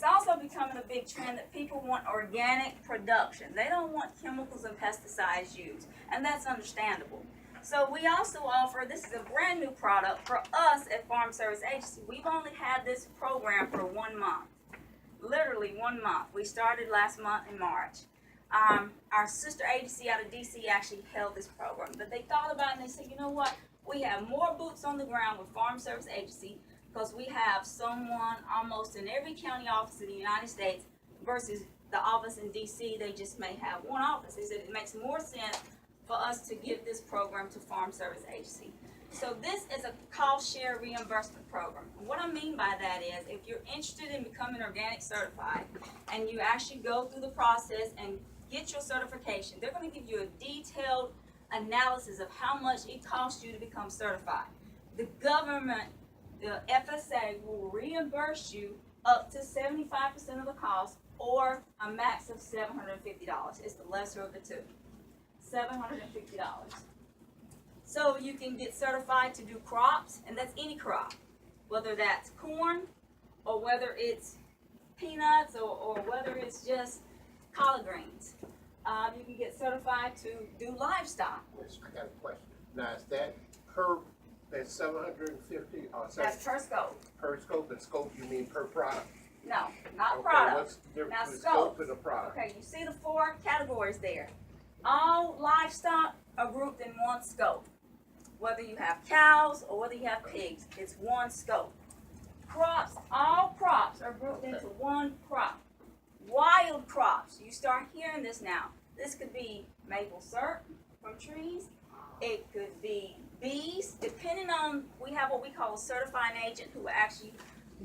also becoming a big trend that people want organic production. They don't want chemicals and pesticides used, and that's understandable. So we also offer, this is a brand new product for us at Farm Service Agency. We've only had this program for 1 month, literally 1 month. We started last month in March. Our sister agency out of DC actually held this program, but they thought about it and they said, you know what, we have more boots on the ground with Farm Service Agency because we have someone almost in every county office in the United States versus the office in DC, they just may have one office. They said it makes more sense for us to give this program to Farm Service Agency. So this is a cost share reimbursement program. What I mean by that is if you're interested in becoming organic certified and you actually go through the process and get your certification, they're going to give you a detailed analysis of how much it costs you to become certified. The government, the FSA, will reimburse you up to 75% of the cost or a max of $750. It's the lesser of the two. $750. So you can get certified to do crops, and that's any crop, whether that's corn or whether it's peanuts or whether it's just collard greens. You can get certified to do livestock. I got a question. Now, is that per, that's 750? That's per scope. Per scope, and scope you mean per product? No, not Okay, product. what's the difference Now between scope. scope and a product? Okay, you see the 4 categories there. All livestock are grouped in one scope. Whether you have cows or whether you have pigs, it's one scope. Crops, all crops are grouped into one crop. Wild crops, you start hearing this now. This could be maple syrup from trees. It could be bees, depending on, we have what we call a certifying agent who will actually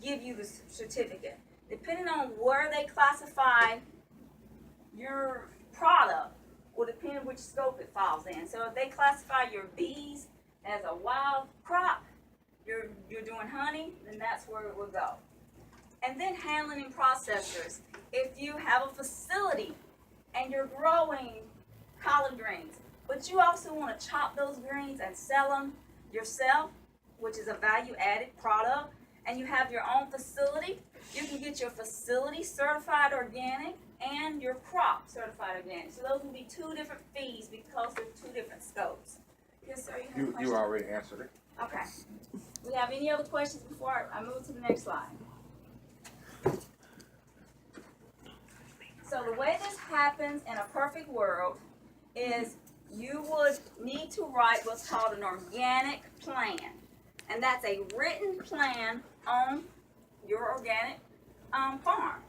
give you the certificate. Depending on where they classify your product will depend on which scope it falls in. So if they classify your bees as a wild crop, you're doing honey, then that's where it will go. And then handling and processors. If you have a facility and you're growing collard greens, but you also want to chop those greens and sell them yourself, which is a value-added product, and you have your own facility, you can get your facility certified organic and your crop certified organic. So those will be 2 different fees because they're 2 different scopes. Yes, sir, you have a question? You already answered it. Okay. We have any other questions before I move to the next slide? So the way this happens in a perfect world is you would need to write what's called an organic plan. And that's a written plan on your organic farm.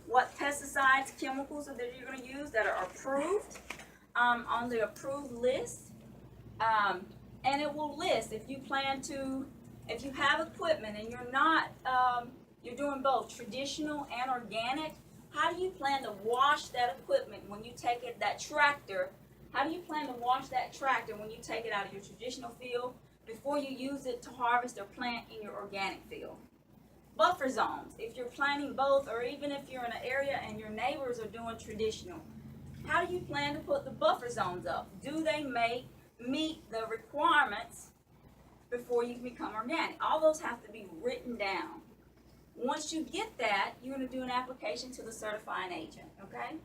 What pesticides, chemicals that you're going to use that are approved on the approved list. And it will list if you plan to, if you have equipment and you're not, you're doing both traditional and organic, how do you plan to wash that equipment when you take it, that tractor? How do you plan to wash that tractor when you take it out of your traditional field before you use it to harvest or plant in your organic field? Buffer zones, if you're planting both, or even if you're in an area and your neighbors are doing traditional, how do you plan to put the buffer zones up? Do they meet the requirements before you become organic? All those have to be written down. Once you get that, you're going to do an application to the certifying agent, okay?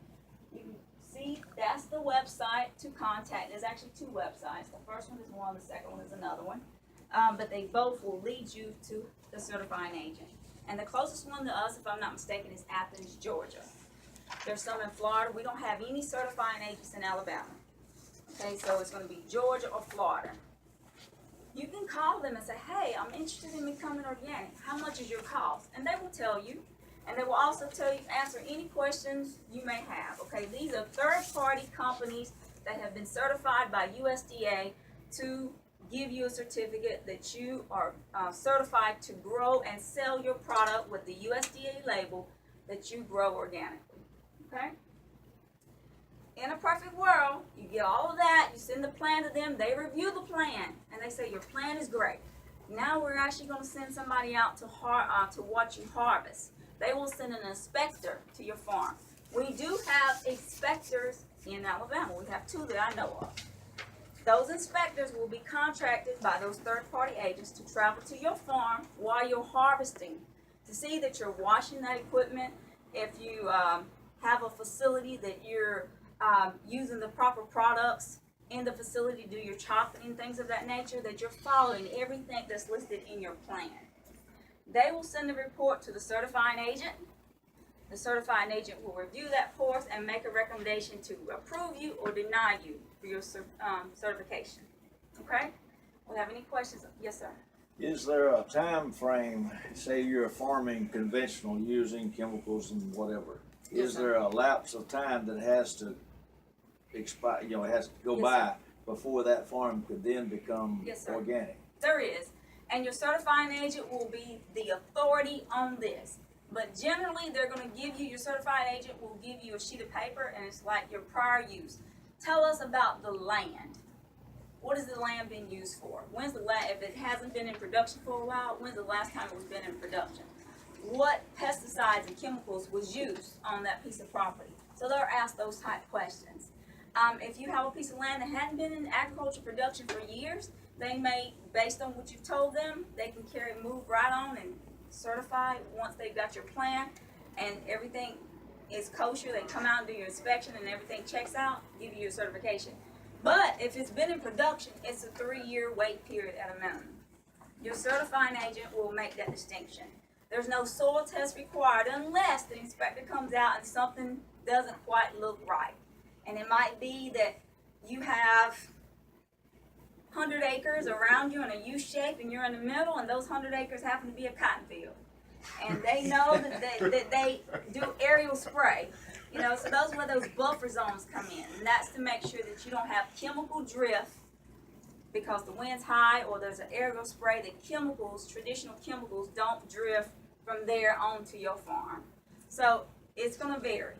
You can see that's the website to contact. There's actually 2 websites. The first one is one, the second one is another one. But they both will lead you to the certifying agent. And the closest one to us, if I'm not mistaken, is Athens, Georgia. There's some in Florida. We don't have any certifying agents in Alabama. Okay, so it's going to be Georgia or Florida. You can call them and say, hey, I'm interested in becoming organic. How much is your cost? And they will tell you. And they will also tell you, answer any questions you may have. Okay, these are third-party companies that have been certified by USDA to give you a certificate that you are certified to grow and sell your product with the USDA label that you grow organically. Okay? In a perfect world, you get all of that, you send the plan to them, they review the plan, and they say your plan is great. Now we're actually going to send somebody out to watch you harvest. They will send an inspector to your farm. We do have inspectors in Alabama. We have 2 that I know of. Those inspectors will be contracted by those third-party agents to travel to your farm while you're harvesting to see that you're washing that equipment if you have a facility that you're using the proper products in the facility, do your chopping and things of that nature, that you're following everything that's listed in your plan. They will send a report to the certifying agent. The certifying agent will review that course and make a recommendation to approve you or deny you for your certification. Okay? Do you have any questions? Yes, sir. Is there a time frame, say you're farming conventional using chemicals and whatever? Yes, Is sir. there a lapse of time that has to expire, it has to go Yes, by sir. before that farm could then become Yes, sir. organic? There is. And your certifying agent will be the authority on this. But generally, they're going to give you, your certifying agent will give you a sheet of paper, and it's like your prior use. Tell us about the land. What has the land been used for? When's the land, if it hasn't been in production for a while, when's the last time it was been in production? What pesticides and chemicals was used on that piece of property? So they'll ask those type questions. If you have a piece of land that hadn't been in agriculture production for years, they may, based on what you've told them, they can move right on and certify once they've got your plan and everything is kosher. They come out and do your inspection and everything checks out, give you your certification. But if it's been in production, it's a 3-year wait period at a minimum. Your certifying agent will make that distinction. There's no soil test required unless the inspector comes out and something doesn't quite look right. And it might be that you have 100 acres around you in a U shape and you're in the middle, and those 100 acres happen to be a cotton field. And they know that they do aerial spray. You know, so those are where those buffer zones come in. And that's to make sure that you don't have chemical drift because the wind's high or there's an aerial spray. The chemicals, traditional chemicals, don't drift from there onto your farm. So it's going to vary.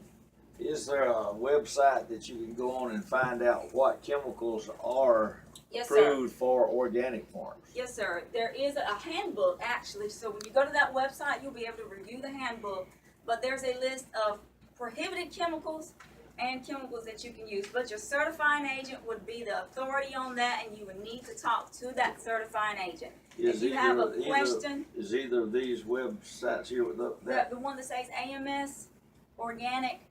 Is there a website that you can go on and find out what chemicals are Yes, sir. approved for organic farms? Yes, sir. There is a handbook, actually. So when you go to that website, you'll be able to review the handbook. But there's a list of prohibited chemicals and chemicals that you can use. But your certifying agent would be the authority on that, and you would need to talk to that certifying agent. If you have a question, Is either of these websites here with the one that says AMS, organic,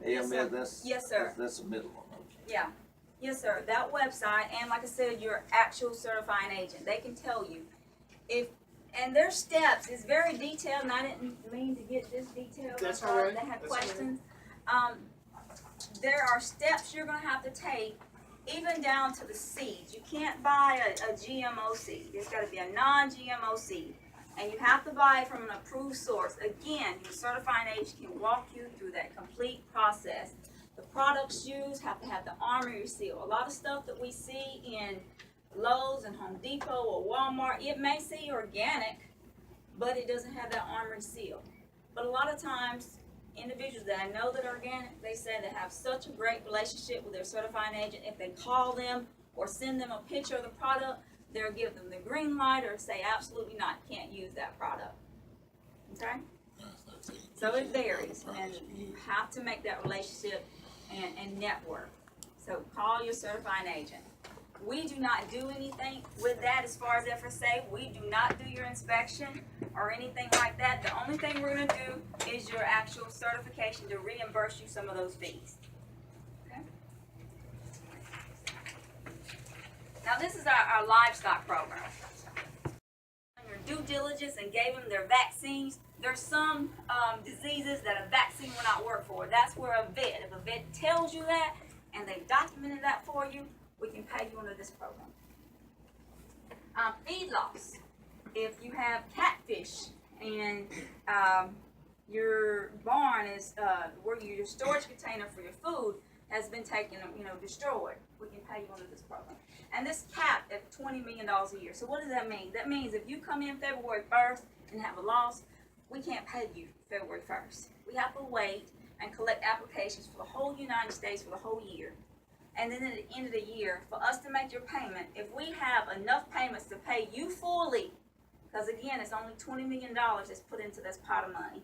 AMS, sir. that's, Yes, sir. that's the middle one. yeah. Yes, sir. That website, and like I said, your actual certifying agent, they can tell you if, and their steps is very detailed, and I didn't mean to get this detailed. That's I all thought right. They had That's all right. questions. There are steps you're going to have to take, even down to the seeds. You can't buy a GMO seed. There's got to be a non-GMO seed, and you have to buy it from an approved source. Again, your certifying agent can walk you through that complete process. The products used have to have the Armory seal. A lot of stuff that we see in Lowe's and Home Depot or Walmart, it may say organic, but it doesn't have that Armory seal. But a lot of times, individuals that I know that are organic, they say they have such a great relationship with their certifying agent. If they call them or send them a picture of the product, they'll give them the green light or say absolutely not, can't use that product. Okay? So it varies, and you have to make that relationship and network. So call your certifying agent. We do not do anything with that as far as FSA. We do not do your inspection or anything like that. The only thing we're going to do is your actual certification to reimburse you some of those fees. Okay? Now this is our livestock program. Your due diligence and gave them their vaccines. There's some diseases that a vaccine will not work for. That's where a vet, if a vet tells you that and they've documented that for you, we can pay you under this program. Feed loss. If you have catfish and your barn is where your storage container for your food has been taken, destroyed, we can pay you under this program. And this capped at $20 million a year. So what does that mean? That means if you come in February 1st and have a loss, we can't pay you February 1st. We have to wait and collect applications for the whole United States for the whole year. And then at the end of the year, for us to make your payment, if we have enough payments to pay you fully, because again, it's only $20 million that's put into this pot of money.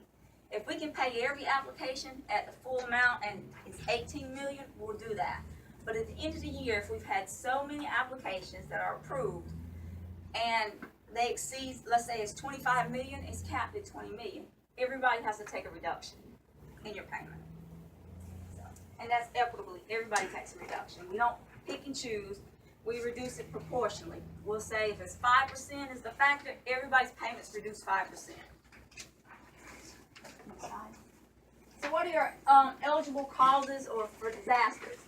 If we can pay every application at the full amount and it's $18 million, we'll do that. But at the end of the year, if we've had so many applications that are approved and they exceed, let's say it's $25 million, it's capped at $20 million. Everybody has to take a reduction. in your payment. So, and that's equitably, everybody takes a reduction. We don't pick and choose, we reduce it proportionally. We'll say if it's 5% is the factor, everybody's payments reduce 5%. So what are your eligible causes or for disasters?